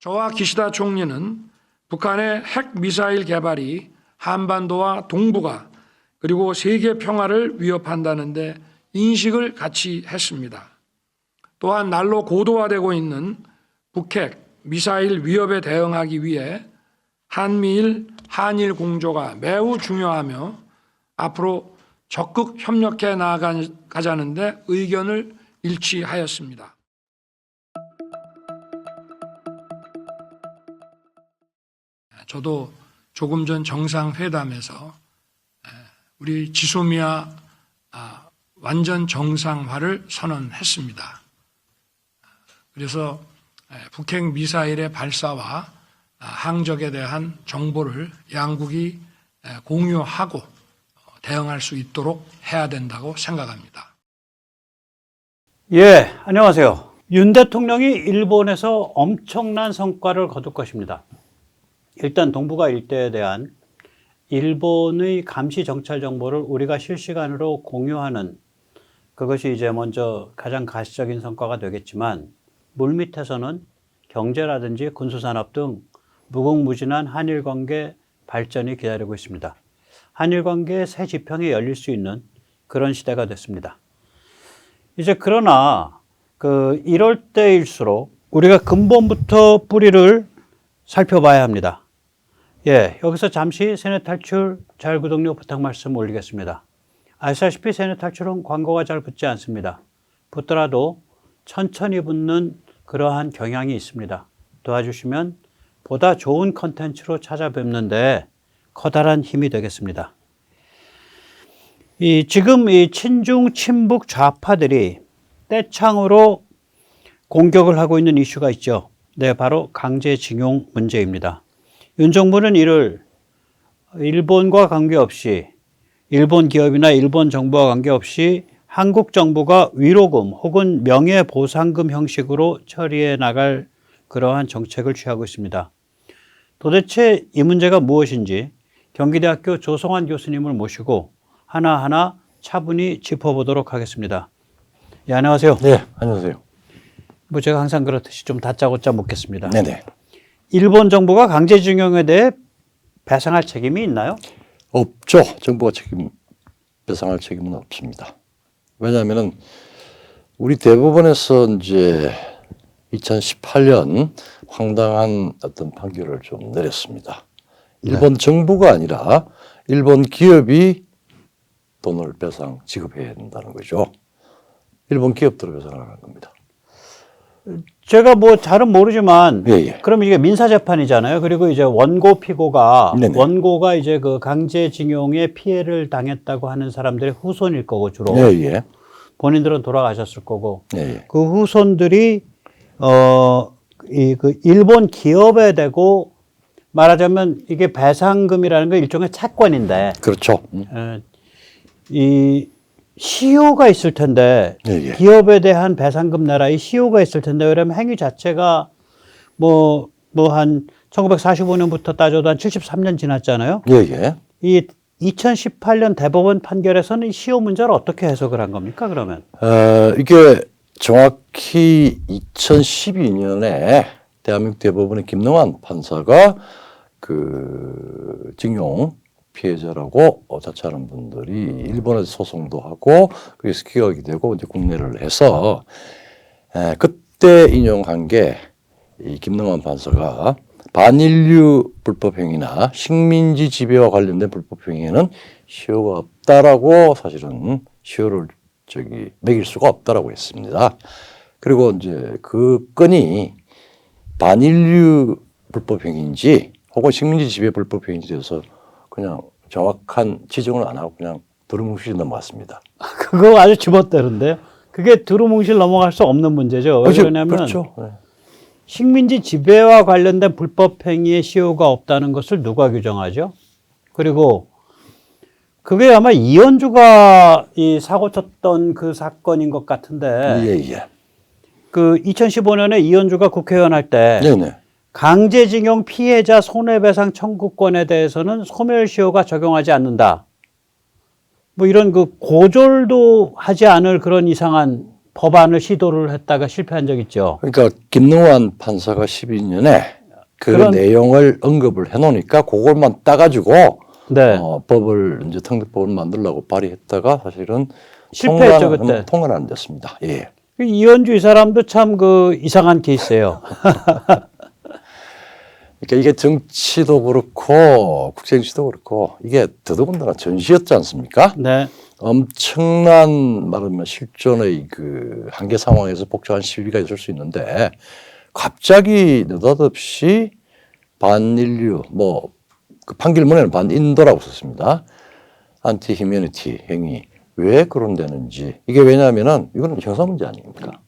저와 기시다 총리는 북한의 핵미사일 개발이 한반도와 동북아 그리고 세계 평화를 위협한다는 데 인식을 같이 했습니다. 또한 날로 고도화되고 있는 북핵 미사일 위협에 대응하기 위해 한미일, 한일 공조가 매우 중요하며 앞으로 적극 협력해 나가자는 데 의견을 일치하였습니다. 저도 조금 전 정상회담에서 우리 지소미아 완전 정상화를 선언했습니다. 그래서 북핵 미사일의 발사와 항적에 대한 정보를 양국이 공유하고 대응할 수 있도록 해야 된다고 생각합니다. 예, 안녕하세요. 윤 대통령이 일본에서 엄청난 성과를 거둘 것입니다. 일단 동북아 일대에 대한 일본의 감시 정찰 정보를 우리가 실시간으로 공유하는 그것이 이제 먼저 가장 가시적인 성과가 되겠지만 물밑에서는 경제라든지 군수산업 등 무궁무진한 한일 관계 발전이 기다리고 있습니다. 한일 관계의 새 지평이 열릴 수 있는 그런 시대가 됐습니다. 이제 그러나 이럴 때일수록 우리가 근본부터 뿌리를 살펴봐야 합니다. 예, 여기서 잠시 세뇌 탈출 잘 구독료 부탁 말씀 올리겠습니다. 아시다시피 세뇌 탈출은 광고가 잘 붙지 않습니다. 붙더라도 천천히 붙는 그러한 경향이 있습니다. 도와주시면 보다 좋은 컨텐츠로 찾아뵙는데 커다란 힘이 되겠습니다. 지금 이 친중 친북 좌파들이 떼창으로 공격을 하고 있는 이슈가 있죠. 네, 바로 강제징용 문제입니다. 윤 정부는 이를 일본과 관계없이 일본 기업이나 일본 정부와 관계없이 한국 정부가 위로금 혹은 명예보상금 형식으로 처리해 나갈 그러한 정책을 취하고 있습니다. 도대체 이 문제가 무엇인지 경기대학교 조성환 교수님을 모시고 하나하나 차분히 짚어보도록 하겠습니다. 예, 안녕하세요. 네, 안녕하세요. 제가 항상 그렇듯이 좀 다짜고짜 묻겠습니다. 네네. 일본 정부가 강제징용에 대해 배상할 책임이 있나요? 없죠. 정부가 배상할 책임은 없습니다. 왜냐하면은 우리 대법원에서 이제 2018년 황당한 어떤 판결을 좀 내렸습니다. 일본 정부가 아니라 일본 기업이 돈을 지급해야 된다는 거죠. 일본 기업들을 배상을 하는 겁니다. 제가 잘은 모르지만, 예. 그럼 이게 민사재판이잖아요. 그리고 이제 원고가 이제 그 강제징용의 피해를 당했다고 하는 사람들의 후손일 거고, 주로. 예. 본인들은 돌아가셨을 거고. 예. 그 후손들이, 일본 기업에 대고 말하자면 이게 배상금이라는 건 일종의 채권인데. 그렇죠. 이 시효가 있을 텐데 예. 기업에 대한 배상금 내라 이 시효가 있을 텐데 왜냐하면 행위 자체가 한 1945년부터 따져도 한 73년 지났잖아요. 예. 이 2018년 대법원 판결에서는 이 시효 문제를 어떻게 해석을 한 겁니까, 그러면? 이게 정확히 2012년에 대한민국 대법원의 김능환 판사가 징용 피해자라고 자처하는 분들이 일본에서 소송도 하고 그래서 기각이 되고 이제 국내를 해서 그때 인용한 게 이 김능환 판사가 반인류 불법 행위나 식민지 지배와 관련된 불법 행위에는 시효가 없다라고 사실은 시효를 매길 수가 없다라고 했습니다. 그리고 이제 그 건이 반인류 불법 행위인지 혹은 식민지 지배 불법 행위인지 돼서 그냥 정확한 지정을 안 하고 그냥 두루뭉실이 넘어갔습니다. 그거 아주 집어대는데요. 그게 두루뭉실 넘어갈 수 없는 문제죠. 왜냐하면 그렇죠. 식민지 지배와 관련된 불법 행위의 시효가 없다는 것을 누가 규정하죠? 그리고 그게 아마 이현주가 이 사고 쳤던 그 사건인 것 같은데. 예. 2015년에 이현주가 국회의원 할 때. 네네. 강제징용 피해자 손해배상 청구권에 대해서는 소멸시효가 적용하지 않는다. 이런 고졸도 하지 않을 그런 이상한 법안을 시도를 했다가 실패한 적 있죠. 그러니까 김능환 판사가 12년에 그런 내용을 언급을 해놓으니까 그걸만 따가지고 네. 법을 이제 특례법을 만들려고 발의했다가 사실은 실패했죠, 그때. 통과는 안 됐습니다. 예. 이현주 이 사람도 참 그 이상한 케이스예요. 그러니까 이게 정치도 그렇고 국제정치도 그렇고 이게 더더군다나 전시였지 않습니까? 네. 엄청난 말하면 실존의 그 한계 상황에서 복잡한 시위가 있을 수 있는데 갑자기 느닷없이 반인류 그 판결문에는 반인도라고 썼습니다. 안티 휴머니티 행위 왜 그런 되는지 이게 왜냐하면은 이거는 형사 문제 아닙니까?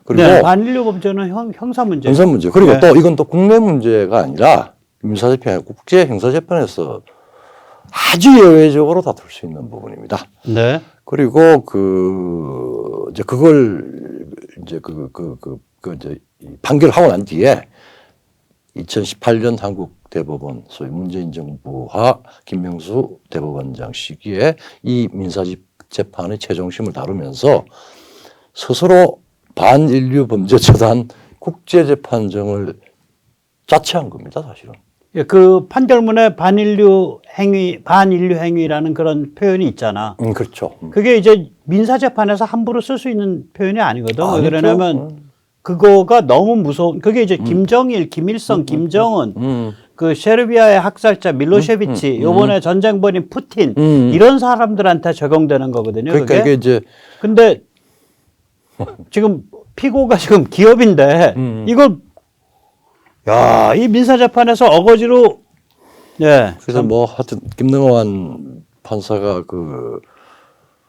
그리고 네, 반인류 범죄는 형사 문제. 형사 문제. 그리고 네. 또 이건 또 국내 문제가 아니라 민사재판이 국제 형사재판에서 아주 예외적으로 다툴 수 있는 부분입니다. 네. 그리고 이제 그걸 이제 이제 판결하고 난 뒤에 2018년 한국 대법원 소위 문재인 정부와 김명수 대법원장 시기에 이 민사재판의 최종심을 다루면서 스스로 반인류 범죄 처단 국제재판정을 자체한 겁니다, 사실은. 예, 그 판결문에 반인류 행위라는 그런 표현이 있잖아. 그렇죠. 그게 이제 민사재판에서 함부로 쓸 수 있는 표현이 아니거든. 왜 아니죠. 그러냐면 그거가 너무 무서운, 그게 이제 김정일, 김일성, 김정은, 그 세르비아의 학살자 밀로셰비치, 요번에 전쟁 벌인 푸틴, 이런 사람들한테 적용되는 거거든요. 그러니까 그게. 이게 이제 근데 지금 피고가 지금 기업인데 이걸 야, 이 민사재판에서 어거지로 예. 그래서 하여튼 김능환 판사가 그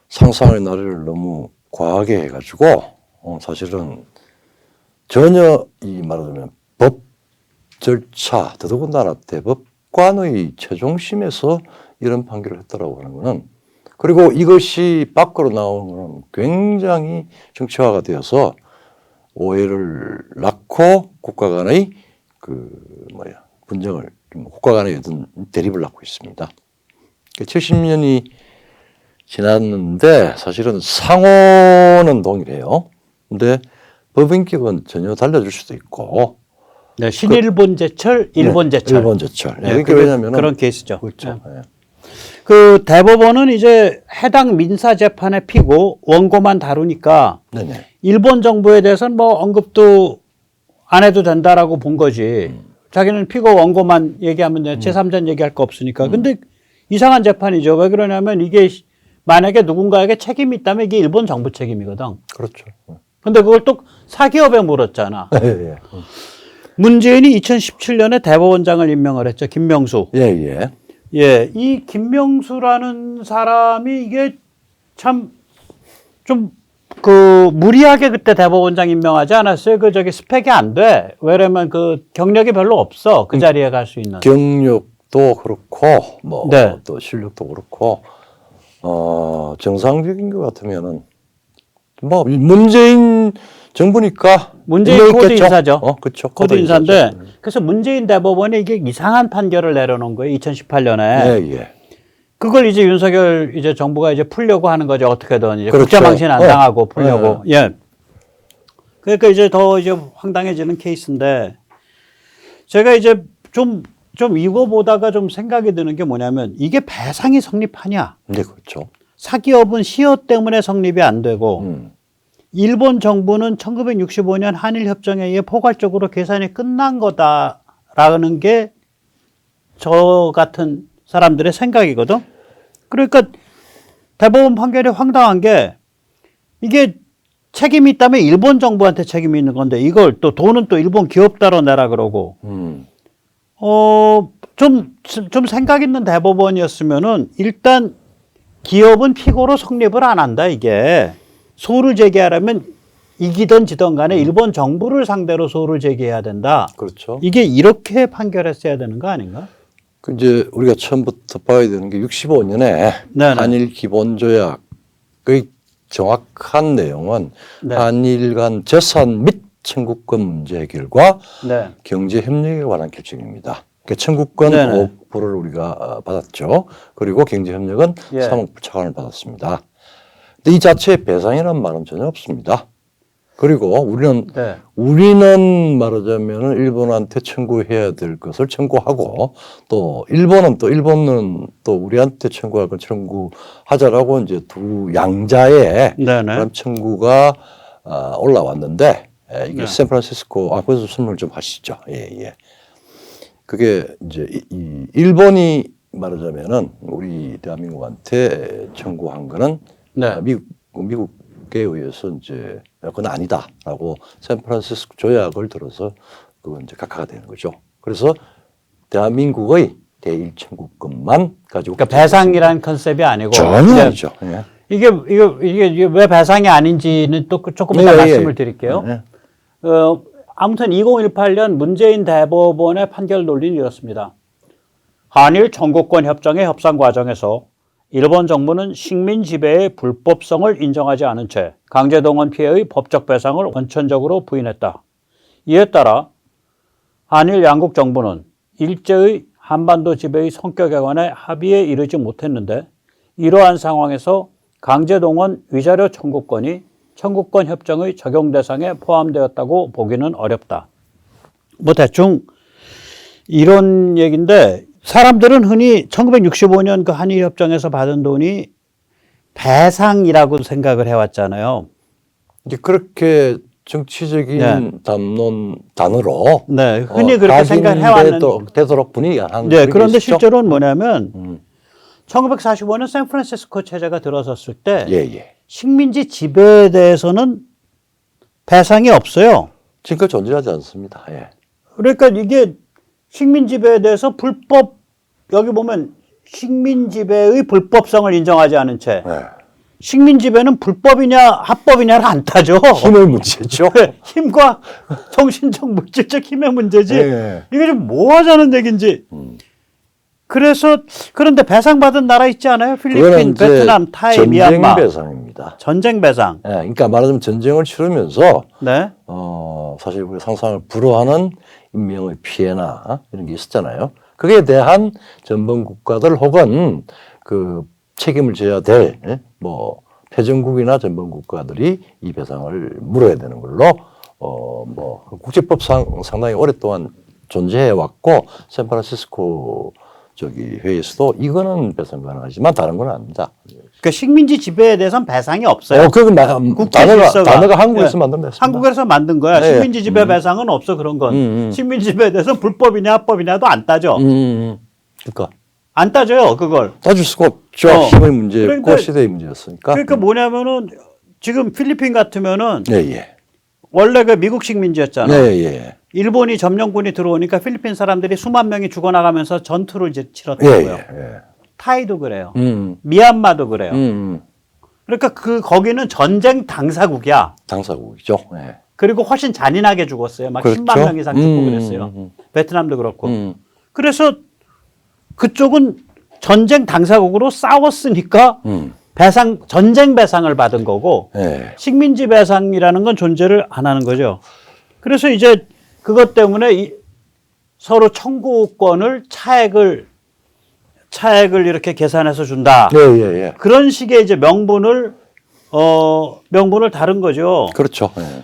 상상의 나래를 너무 과하게 해가지고 사실은 전혀 이 말하자면 법 절차 더더군다나 대법관의 최종심에서 이런 판결을 했다라고 하는 거는 그리고 이것이 밖으로 나오는 거는 굉장히 정치화가 되어서 오해를 낳고 국가 간의 분쟁을 국가 간의 어떤 대립을 낳고 있습니다. 70년이 지났는데 사실은 상호는 동일해요. 근데 법인격은 전혀 달라질 수도 있고. 네, 신일본제철, 일본제철. 네, 일본제철. 네, 그러니까 왜냐하면 그런 케이스죠. 그렇죠. 네. 네. 그 대법원은 이제 해당 민사재판의 피고 원고만 다루니까 네네. 일본 정부에 대해서는 뭐 언급도 안 해도 된다라고 본 거지. 자기는 피고 원고만 얘기하면 제3자는 얘기할 거 없으니까. 근데 이상한 재판이죠. 왜 그러냐면 이게 만약에 누군가에게 책임이 있다면 이게 일본 정부 책임이거든. 그렇죠. 근데 그걸 또 사기업에 물었잖아. 예, 문재인이 2017년에 대법원장을 임명을 했죠. 김명수. 예, 예. 예, 이 김명수라는 사람이 이게 참 좀 무리하게 그때 대법원장 임명하지 않았어요? 스펙이 안 돼. 왜냐면 경력이 별로 없어. 그 자리에 갈 수 있는. 경력도 그렇고, 네. 또 실력도 그렇고, 정상적인 것 같으면은, 문재인 정부니까. 문재인 코드 인사죠. 그렇죠. 코드 인사인데, 그래서 문재인 대법원이 이게 이상한 판결을 내려놓은 거예요. 2018년에. 예, 예. 그걸 이제 윤석열 정부가 풀려고 하는 거죠. 어떻게든 이제 그렇죠. 국제망신 안 당하고 풀려고. 예. 그러니까 더 황당해지는 케이스인데 제가 좀 이거 보다가 좀 생각이 드는 게 뭐냐면 이게 배상이 성립하냐? 네, 그렇죠. 사기업은 시효 때문에 성립이 안 되고 일본 정부는 1965년 한일협정에 의해 포괄적으로 계산이 끝난 거다라는 게 저 같은 사람들의 생각이거든. 그러니까 대법원 판결이 황당한 게 이게 책임이 있다면 일본 정부한테 책임이 있는 건데 이걸 또 돈은 또 일본 기업 따로 내라 그러고 좀 생각 있는 대법원이었으면은 일단 기업은 피고로 성립을 안 한다. 이게 소를 제기하려면 이기든 지든 간에 일본 정부를 상대로 소를 제기해야 된다. 그렇죠. 이게 이렇게 판결했어야 되는 거 아닌가? 이제 우리가 처음부터 봐야 되는 게 65년에 네네. 한일 기본조약의 정확한 내용은 네. 한일 간 재산 및 청구권 문제 해결과 네. 경제 협력에 관한 결정입니다. 그러니까 청구권 네네. 5%를 우리가 받았죠. 그리고 경제 협력은 예. 3억 8천원을 받았습니다. 근데 이 자체에 배상이라는 말은 전혀 없습니다. 그리고 네. 우리는 말하자면은 일본한테 청구해야 될 것을 청구하고 또 일본은 또 우리한테 청구할 걸 청구하자라고 이제 두 양자의 네네. 그런 청구가 올라왔는데 이게 네. 샌프란시스코 그래서 설명을 좀 하시죠. 예. 그게 이제 이 일본이 말하자면은 우리 대한민국한테 청구한 거는 네. 미국에 의해서 이제 그건 아니다라고 샌프란시스코 조약을 들어서 그건 이제 각하가 되는 거죠. 그래서 대한민국의 대일 청구권만 가지고 그러니까 배상이라는 컨셉이 아니고 전혀 이제 아니죠. 예. 이게 왜 배상이 아닌지는 또 조금 이따 말씀을 드릴게요. 예. 아무튼 2018년 문재인 대법원의 판결 논리는 이렇습니다. 한일 청구권 협정의 협상 과정에서 일본 정부는 식민 지배의 불법성을 인정하지 않은 채 강제동원 피해의 법적 배상을 원천적으로 부인했다. 이에 따라 한일 양국 정부는 일제의 한반도 지배의 성격에 관해 합의에 이르지 못했는데 이러한 상황에서 강제동원 위자료 청구권이 청구권 협정의 적용 대상에 포함되었다고 보기는 어렵다. 뭐 대충 이런 얘기인데 사람들은 흔히 1965년 그 한일 협정에서 받은 돈이 배상이라고 생각을 해왔잖아요. 이제 그렇게 정치적인 단어로 네, 흔히 그렇게 생각을 해왔는데 되도록 분위기가 한 네, 그런데 있었죠? 실제로는 뭐냐면 1945년 샌프란시스코 체제가 들어섰을 때 예. 식민지 지배에 대해서는 배상이 없어요. 지금까지 존재하지 않습니다. 예. 그러니까 이게 식민 지배에 대해서 여기 보면 식민 지배의 불법성을 인정하지 않은 채 예. 식민 지배는 불법이냐 합법이냐를 안 따져. 힘의 문제죠. 힘과 정신적 물질적 힘의 문제지. 예. 이게 좀 뭐 하자는 얘기인지. 그래서 그런데 배상받은 나라 있지 않아요? 필리핀, 베트남, 타이, 미얀마. 전쟁 배상입니다. 전쟁 배상. 예, 그러니까 말하자면 전쟁을 치르면서 네. 사실 우리 상상을 불허하는 인명의 피해나 이런 게 있었잖아요. 그에 대한 전범 국가들 혹은 그 책임을 져야 될 뭐 패전국이나 전범 국가들이 이 배상을 물어야 되는 걸로 뭐 국제법상 상당히 오랫동안 존재해 왔고 샌프란시스코 회의에서도 이거는 배상 가능하지만 다른 건 아닙니다. 그러니까 식민지 지배에 대해서는 배상이 없어요. 그건 단어가 한국에서 네. 만든 배상. 한국에서 만든 거야. 네. 식민지 지배 배상은 없어 그런 건. 식민지 지배에 대해서는 불법이냐 합법이냐도 안 따져. 그러니까 안 따져요 그걸. 따질 수가 없죠. 힘의 문제였고 그러니까, 시대의 문제였으니까. 그러니까 뭐냐면은 지금 필리핀 같으면은 예. 원래 그 미국 식민지였잖아. 예. 일본이 점령군이 들어오니까 필리핀 사람들이 수만 명이 죽어나가면서 전투를 이제 치렀다고요. 예. 타이도 그래요. 미얀마도 그래요. 그러니까 거기는 전쟁 당사국이야. 당사국이죠. 예. 그리고 훨씬 잔인하게 죽었어요. 막 그렇죠? 10만 명 이상 죽고 그랬어요. 베트남도 그렇고. 그래서 그쪽은 전쟁 당사국으로 싸웠으니까 전쟁 배상을 받은 거고 예. 식민지 배상이라는 건 존재를 안 하는 거죠. 그래서 이제 그것 때문에 서로 청구권을 차액을 이렇게 계산해서 준다. 예. 그런 식의 이제 명분을 다른 거죠. 그렇죠. 예.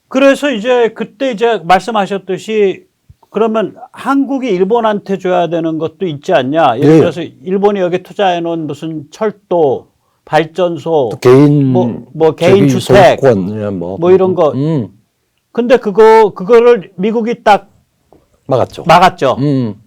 그래서 이제 그때 이제 말씀하셨듯이 그러면 한국이 일본한테 줘야 되는 것도 있지 않냐. 예를 들어서 일본이 여기 투자해 놓은 무슨 철도, 발전소, 개인 뭐 개인 주택, 소유권, 뭐 이런 거. 근데 그거를 미국이 딱 막았죠.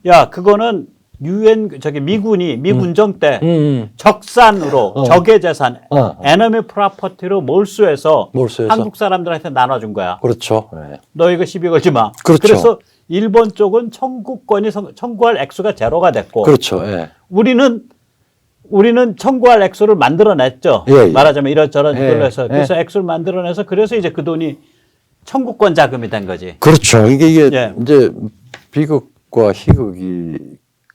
야, 그거는 미 군정 때 적산으로 적의 재산, 에너미 프로퍼티로 몰수해서 한국 사람들한테 나눠준 거야. 그렇죠. 예. 너 이거 시비 걸지 마. 그렇죠. 그래서 일본 쪽은 청구할 액수가 제로가 됐고. 그렇죠. 예. 우리는 청구할 액수를 만들어냈죠. 예. 말하자면 이런저런 이걸로 해서. 그래서 액수를 만들어내서 그래서 이제 그 돈이 청구권 자금이 된 거지. 그렇죠. 이게 예. 이제 비극과 희극이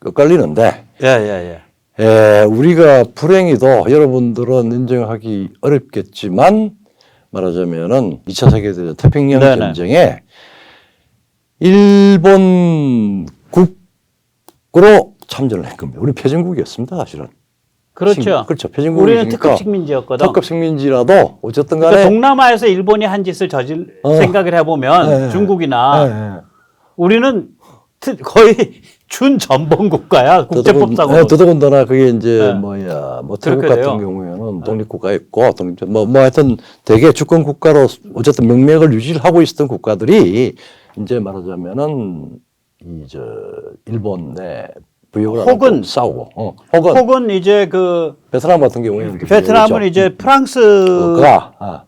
엇갈리는데. 우리가 불행히도 여러분들은 인정하기 어렵겠지만 말하자면은 2차 세계대전 태평양 전쟁에 일본국으로 참전을 한 겁니다. 우리 패전국이었습니다, 사실은. 그렇죠. 그렇죠. 우리는 표준국이니까 특급 식민지였거든. 특급 식민지라도 어쨌든 간에 그러니까 동남아에서 일본이 한 짓을 저질 생각을 해보면 네. 중국이나 네. 우리는 거의 준전범 국가야 국제법상으로. 더더군다나 그게 이제 네. 뭐 태국 그렇게 같은 돼요. 경우에는 독립국가였고 뭐 하여튼 되게 주권 국가로 어쨌든 명맥을 유지를 하고 있었던 국가들이 이제 말하자면은 일본에 부역을 혹은 하고 싸우고 혹은 이제 그 베트남 같은 경우에는 베트남은 이제 프랑스의 가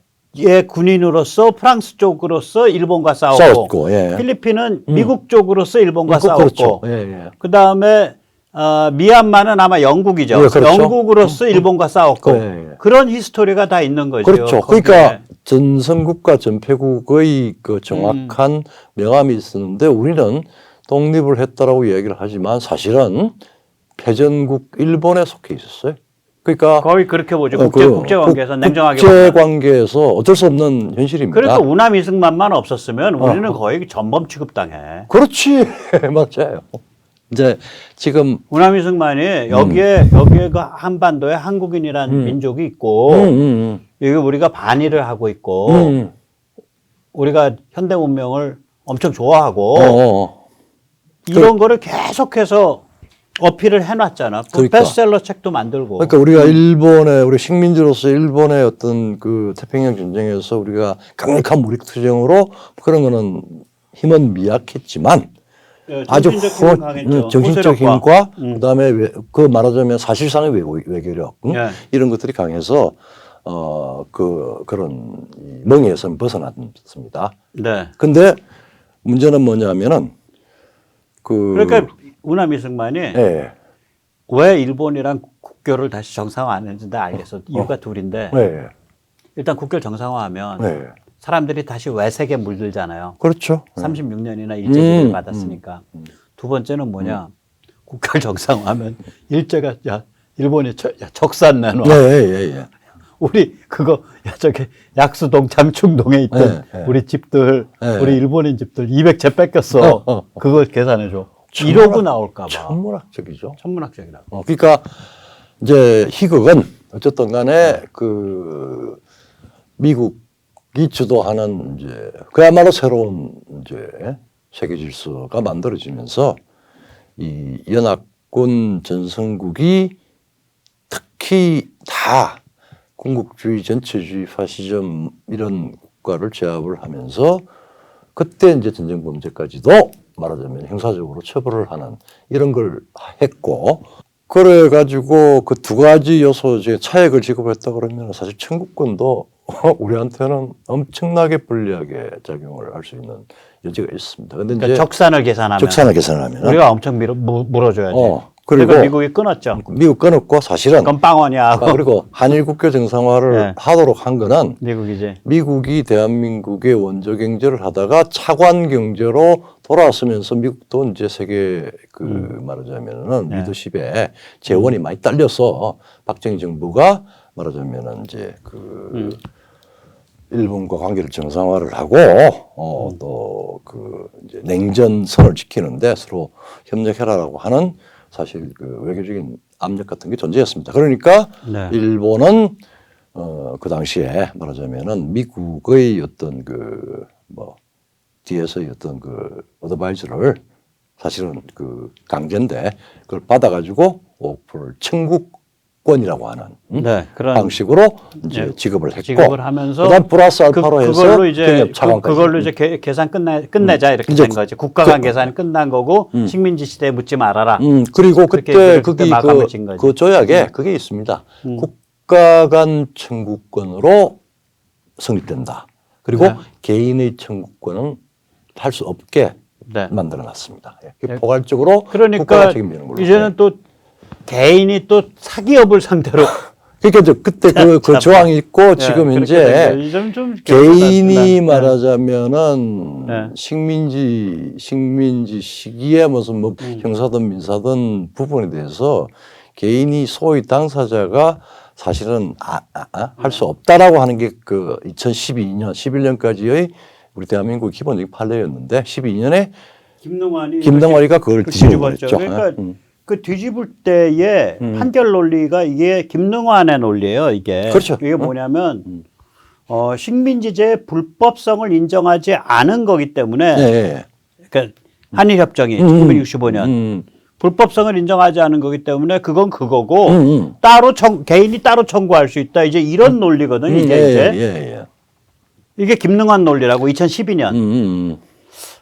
군인으로서 프랑스 쪽으로서 일본과 싸웠고, 싸웠고, 예. 필리핀은 미국 쪽으로서 일본과 그렇죠. 싸웠고, 예, 예. 그다음에 미얀마는 아마 영국이죠. 예, 그렇죠. 영국으로서 일본과 싸웠고, 예, 예. 그런 히스토리가 다 있는 거죠. 그렇죠. 거기에. 그러니까 전성국과 전패국의 그 정확한 명암이 있었는데 우리는 독립을 했다라고 이야기를 하지만 사실은 패전국 일본에 속해 있었어요. 그러니까 거의 그렇게 보죠. 그 국제관계에서 냉정하게 보면. 국제관계에서 어쩔 수 없는 현실입니다. 그러니까 우남 이승만만 없었으면 우리는 거의 전범 취급당해. 그렇지. 맞아요. 이제 지금 우남 이승만이 여기에가 한반도에 한국인이라는 민족이 있고 여기 우리가 반일을 하고 있고 우리가 현대 문명을 엄청 좋아하고 이런 거를 계속해서 어필을 해놨잖아. 그러니까. 베스트셀러 책도 만들고. 그러니까 우리가 우리 식민지로서 일본의 어떤 그 태평양 전쟁에서 우리가 강력한 무력 투쟁으로 그런 거는 힘은 미약했지만 아주 정신적 힘은 강했죠. 정신적 호소력과. 힘과 그다음에 그 말하자면 사실상의 외교력 예. 이런 것들이 강해서 그런 멍에서 벗어났습니다. 네. 근데 문제는 뭐냐면은 그러니까 우남 이승만이 예. 왜 일본이랑 국교를 다시 정상화하는지 다 알겠어. 이유가 둘인데 예. 일단 국교를 정상화하면 예. 사람들이 다시 외색에 물들잖아요. 그렇죠. 36년이나 일제기를 받았으니까. 두 번째는 뭐냐. 국교를 정상화하면 일제가 일본에 적산 내놔. 예. 우리 그거 저기 약수동 장충동에 있던 네. 우리 집들 네. 우리 일본인 집들 200채 뺏겼어. 그걸 계산해 줘. 이러고 나올까 봐. 천문학적이죠. 천문학적이라고. 그러니까 이제 희극은 어쨌든 간에 그 미국이 주도하는 이제 그야말로 새로운 이제 세계 질서가 만들어지면서 이 연합군 전성국이 특히 다 군국주의, 전체주의, 파시즘 이런 국가를 제압을 하면서 그때 이제 전쟁 범죄까지도 말하자면 형사적으로 처벌을 하는 이런 걸 했고 그래 가지고 그 두 가지 요소 중에 차액을 지급했다 그러면 사실 청구권도 우리한테는 엄청나게 불리하게 작용을 할 수 있는 여지가 있습니다. 근데 그러니까 이제 적산을 계산하면 우리가 엄청 물어줘야지. 그리고 그러니까 미국이 끊었죠. 미국 끊었고 사실은 그건 빵원이야. 그리고 한일 국교 정상화를 네. 하도록 한 거는 미국이지. 미국이 대한민국의 원조 경제를 하다가 차관 경제로 돌아서면서 미국도 이제 세계 말하자면은 네. 리더십에 재원이 많이 딸려서 박정희 정부가 말하자면은 이제 일본과 관계를 정상화를 하고 또 이제 냉전선을 지키는데 서로 협력해라라고 하는 사실 그 외교적인 압력 같은 게 존재했습니다. 그러니까 네. 일본은 그 당시에 말하자면은 미국의 어떤 뒤에서의 어떤 어드바이저를 사실은 강제인데 그걸 받아가지고 5%를 청구권이라고 하는 네, 그런 방식으로 이제 네, 지급을 했고 지급을 하면서 그다음 플러스 알파로 해서 그걸로 이제 경협 차관까지. 그걸로 이제 계산 끝내자 이렇게 이제 된 거지. 국가 간 계산이 끝난 거고 식민지 시대에 묻지 말아라. 그리고 그렇게 그때 마감을 진 거지. 그 조약에 그게 있습니다. 국가 간 청구권으로 성립된다. 그리고 네. 개인의 청구권은 할 수 없게 네. 만들어놨습니다. 포괄적으로 국가가 그러니까 책임지는 걸로. 이제는 또 개인이 또 사기업을 상대로 그러니까 이제 그때 그 조항이 있고 지금 그렇게 현재 된 거예요. 좀 개인이 네. 말하자면은 네. 식민지 시기에 무슨 형사든 민사든 부분에 대해서 개인이 소위 당사자가 사실은 할 수 없다라고 하는 게 2012년, 11년까지의 우리 대한민국 기본적인 판례였는데 12년에 김동완이 김동완이가 그걸 뒤집어버렸죠. 그러니까 그 뒤집을 때의 판결 논리가 이게 김능환의 논리예요. 이게 그렇죠. 이게 뭐냐면 식민지제의 불법성을 인정하지 않은 거기 때문에 예, 예. 그러니까 한일 협정이 1965년 불법성을 인정하지 않은 거기 때문에 그건 그거고 따로 개인이 따로 청구할 수 있다. 이제 이런 논리거든요. 이게 예, 이제 예. 이게 김능환 논리라고 2012년.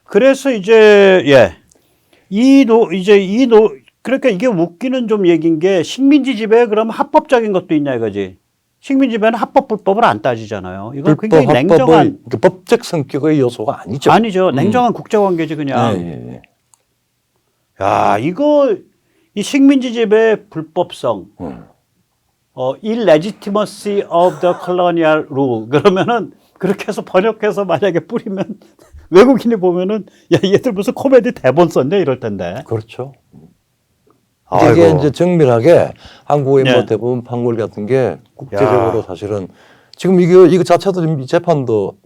그래서 이제 그러니까 이게 웃기는 좀 얘기인 게 식민지 지배에 그럼 합법적인 것도 있냐 이거지. 식민지 지배는 합법 불법을 안 따지잖아요. 이건 굉장히 냉정한 그 법적 성격의 요소가 아니죠. 아니죠. 냉정한 국제관계지 그냥. 예. 야 이거 이 식민지 지배의 불법성, illegitimacy of the colonial rule 그러면은 그렇게 해서 번역해서 만약에 뿌리면 외국인이 보면은 야 얘들 무슨 코미디 대본 썼냐 이럴 텐데. 그렇죠. 이게 이제 정밀하게 한국의 뭐 네. 대부분 판결 같은 게 국제적으로 사실은 지금 이거 자체도 지금 이 재판도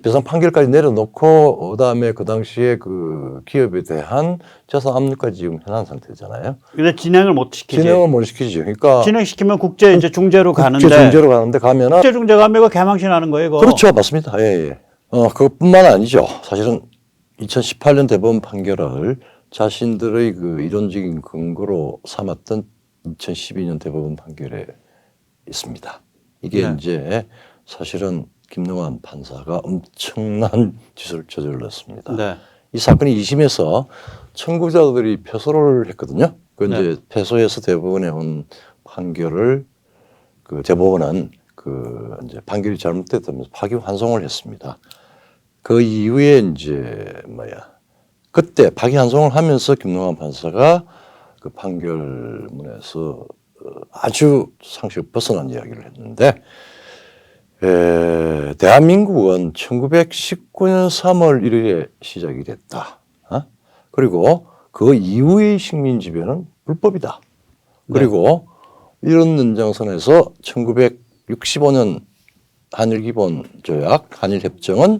배상 판결까지 내려놓고 그다음에 그 당시에 그 기업에 대한 재산 압류까지 지금 해놓은 상태잖아요. 근데 진행을 못 시키지. 진행을 못 시키죠. 그러니까 진행시키면 국제 이제 중재로 가는데. 국제 중재로 가는데 가면은 국제 중재 가면 이거 개망신하는 거예요, 이거. 그렇죠, 맞습니다. 예. 그것뿐만 아니죠. 사실은 2018년 대법원 판결을 자신들의 그 이론적인 근거로 삼았던 2012년 대법원 판결에 있습니다. 이게 네. 이제 사실은 김능환 판사가 엄청난 짓을 저질렀습니다. 네. 이 사건이 2심에서 청구자들이 패소를 했거든요. 그 이제 패소해서 대법원에 온 판결을 그 대법원은 그 이제 판결이 잘못됐다면서 파기환송을 했습니다. 그 이후에 이제 그때 파기환송을 하면서 김능환 판사가 그 판결문에서 아주 상식을 벗어난 이야기를 했는데 대한민국은 1919년 3월 1일에 시작이 됐다. 그리고 그 이후의 식민 지배는 불법이다. 그리고 이런 연장선에서 1965년 한일기본조약, 한일협정은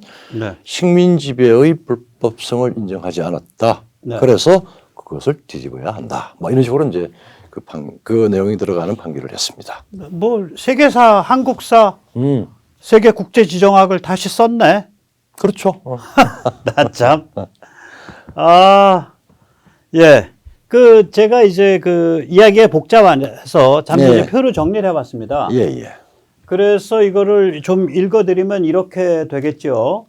식민 지배의 불법성을 인정하지 않았다. 그래서 그것을 뒤집어야 한다. 뭐 이런 식으로 이제 그 내용이 들어가는 판결을 했습니다. 뭐 세계사, 한국사, 세계 국제 지정학을 다시 썼네. 그렇죠. 나 참. 그 제가 이제 그 이야기에 복잡해서 잠시 이제 표를 정리를 해봤습니다. 예. 그래서 이거를 좀 읽어드리면 이렇게 되겠죠.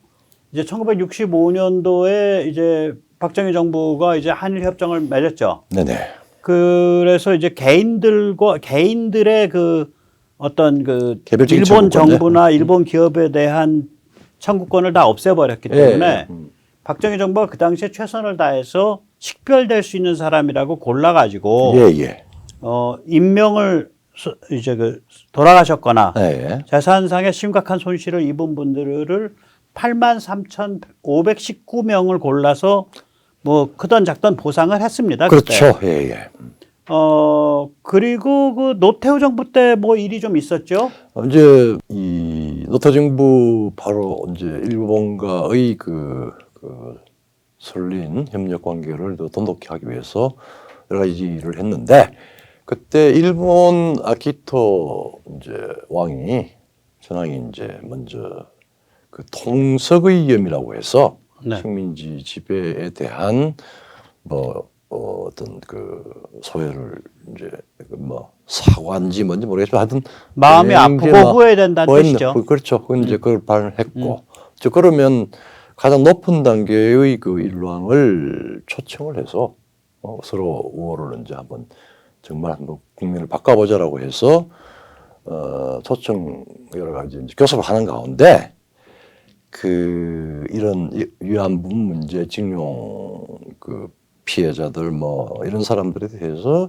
이제 1965년도에 이제 박정희 정부가 이제 한일 협정을 맺었죠. 네네. 그래서 이제 개인들의 그 어떤 그 개별적인 일본 청구권, 정부나 일본 기업에 대한 청구권을 다 없애버렸기 때문에 박정희 정부가 그 당시에 최선을 다해서 식별될 수 있는 사람이라고 골라가지고 임명을 이제 그 돌아가셨거나 재산상의 심각한 손실을 입은 분들을 83,519명을 골라서 뭐 크던 작던 보상을 했습니다. 그렇죠. 그때. 그리고 그 노태우 정부 때 뭐 일이 좀 있었죠. 이제 이 노태우 정부 바로 이제 일본과의 그 설린 협력 관계를 더 돈독히 하기 위해서 여러 가지 일을 했는데 그때 일본 아키토 이제 전왕이 이제 먼저 그 통석의 위험이라고 해서 식민지 지배에 대한 뭐 어떤 그 소외를 이제 뭐 사과인지 뭔지 모르겠지만 하여튼 마음이 아프고 후회된다는 뜻이죠. 그렇죠. 그건 이제 그걸 발언했고 즉 그러면 가장 높은 단계의 그 일왕을 초청을 해서 서로 우호를 이제 한번 정말 한번 국민을 바꿔보자라고 해서 초청 여러 가지 이제 교섭을 하는 가운데 그 이런 위안부 문제 징용 그 피해자들 뭐 이런 사람들에 대해서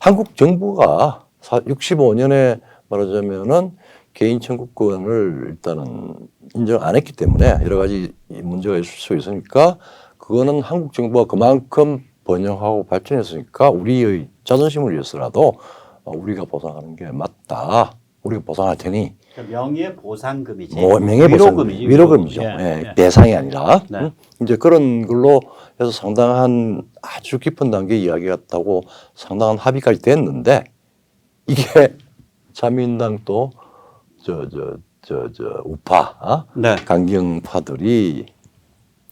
한국 정부가 65년에 말하자면은 개인 청구권을 일단은 인정 안 했기 때문에 여러 가지 문제가 있을 수 있으니까 그거는 한국 정부가 그만큼 번영하고 발전했으니까 우리의 자존심을 위해서라도 우리가 보상하는 게 맞다. 우리가 보상할 테니 명예보상금이지. 명예보상금이지. 위로금이죠. 예, 예, 예. 배상이 아니라. 네. 이제 그런 걸로 해서 상당한 아주 깊은 단계 이야기 같다고 상당한 합의까지 됐는데 이게 자민당 또 우파 네. 강경파들이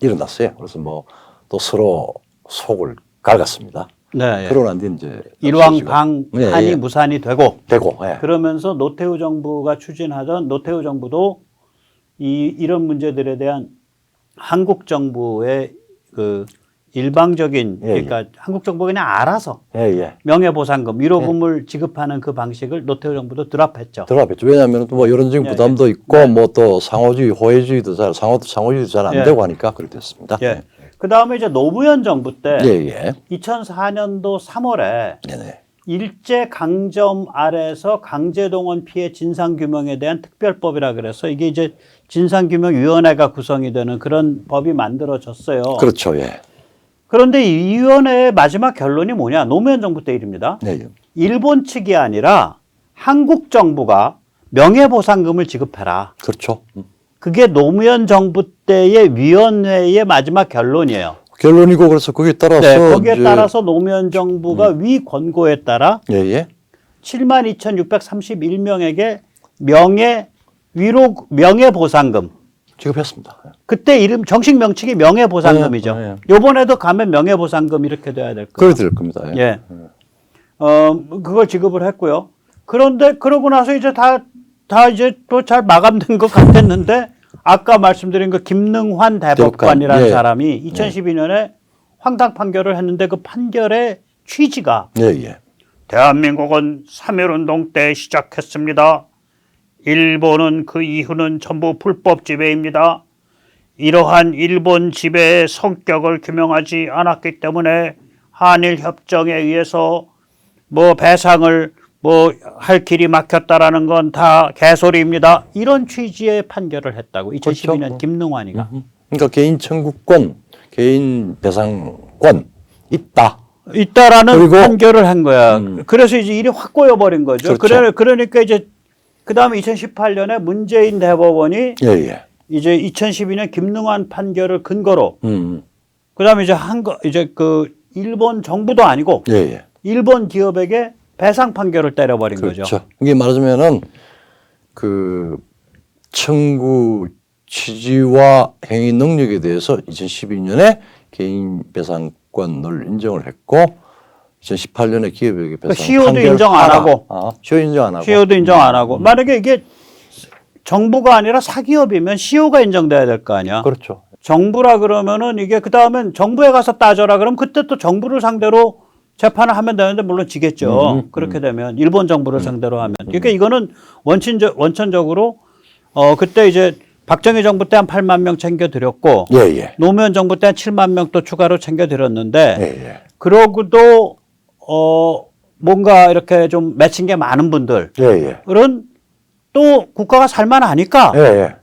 일어났어요. 그래서 뭐 또 서로 속을 갈갔습니다. 네. 예. 그러고 난 뒤에 이제 일왕방한이 예, 예. 무산이 되고 예. 그러면서 노태우 정부가 추진하던 노태우 정부도 이런 문제들에 대한 한국 정부의 그 일방적인 예, 예. 그러니까 한국 정부가 그냥 알아서 예. 명예보상금 위로금을 지급하는 그 방식을 노태우 정부도 드랍했죠. 들어갔죠. 왜냐하면 또 뭐 여론적인 예, 부담도 있고 뭐 또 상호주의, 호혜주의도 상호주의도 잘 안 예. 되고 하니까 그렇게 됐습니다. 예. 그 다음에 이제 노무현 정부 때 예. 2004년도 3월에 네네. 일제 강점 아래에서 강제동원 피해 진상규명에 대한 특별법이라 그래서 이게 이제 진상규명위원회가 구성이 되는 그런 법이 만들어졌어요. 그렇죠. 예. 그런데 이 위원회의 마지막 결론이 뭐냐? 노무현 정부 때 일입니다. 네. 일본 측이 아니라 한국 정부가 명예보상금을 지급해라. 그렇죠. 그게 노무현 정부 때의 위원회의 마지막 결론이에요. 결론이고 그래서 거기에 따라서 네, 거기에 이제 따라서 노무현 정부가 위 권고에 따라 예. 72,631명에게 명예보상금. 지급했습니다. 그때 이름 정식 명칭이 명예보상금이죠. 네. 요번에도 가면 명예보상금 이렇게 돼야 될 거예요. 그래 될 겁니다. 예. 그걸 지급을 했고요. 그런데 그러고 나서 이제 다 이제 또 잘 마감된 것 같았는데 아까 말씀드린 그 김능환 대법관이라는 예. 사람이 2012년에 황당 판결을 했는데 그 판결의 취지가 예. 대한민국은 3.1운동 때 시작했습니다. 일본은 그 이후는 전부 불법 지배입니다. 이러한 일본 지배의 성격을 규명하지 않았기 때문에 한일 협정에 의해서 뭐 배상을 뭐 할 길이 막혔다라는 건 다 개소리입니다. 이런 취지의 판결을 했다고 2012년 그렇죠. 김능환이가. 그러니까 개인 청구권, 개인 배상권 있다라는 그리고 판결을 한 거야. 그래서 이제 일이 확 꼬여버린 거죠. 그렇죠. 그러니까 이제 그 다음에 2018년에 문재인 대법원이 예. 이제 2012년 김능환 판결을 근거로 그 다음에 이제 그 일본 정부도 아니고 예. 일본 기업에게 배상 판결을 때려버린 그렇죠. 거죠. 이게 말하자면은 그 청구 취지와 행위 능력에 대해서 2012년에 개인 배상권을 인정을 했고 2018년에 기업에게 배상 그러니까 시효도 인정 안 하고 시효 인정 안 하고 시효도 인정 안 하고 만약에 이게 정부가 아니라 사기업이면 시효가 인정돼야 될 거 아니야. 그렇죠. 정부라 그러면은 이게 그 다음엔 정부에 가서 따져라 그러면 그때 또 정부를 상대로 재판을 하면 되는데 물론 지겠죠. 그렇게 되면 일본 정부를 상대로 하면. 그러니까 이거는 원천적으로 그때 이제 박정희 정부 때 한 8만 명 챙겨드렸고 예. 노무현 정부 때 한 7만 명 또 추가로 챙겨드렸는데 예. 그러고도 뭔가 이렇게 좀 맺힌 게 많은 분들은 예. 또 국가가 살만하니까 예.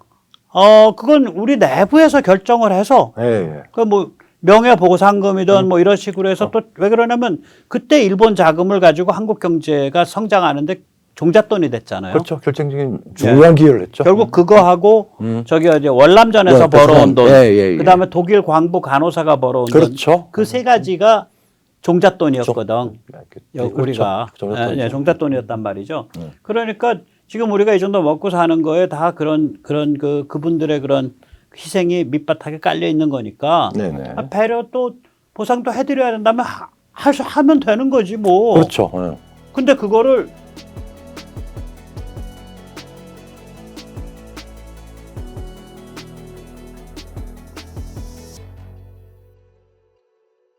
그건 우리 내부에서 결정을 해서 예. 그 뭐 명예보상금이든 뭐 이런 식으로 해서 또 왜 그러냐면 그때 일본 자금을 가지고 한국 경제가 성장하는데 종잣돈이 됐잖아요. 그렇죠. 결정적인 중요한 기여를 했죠. 결국 그거하고 저기 이제 월남전에서 벌어온 돈, 그다음에 독일 광부 간호사가 벌어온 그렇죠. 돈, 그 세 가지가 종잣돈이었거든. 그렇죠. 우리가 종잣돈이죠. 종잣돈이었단 말이죠. 그러니까 지금 우리가 이 정도 먹고 사는 거에 다 그런 그분들의 그런 희생이 밑바닥에 깔려 있는 거니까 네네. 배려 또 보상도 해드려야 된다면 하면 되는 거지 뭐. 그렇죠. 근데 그거를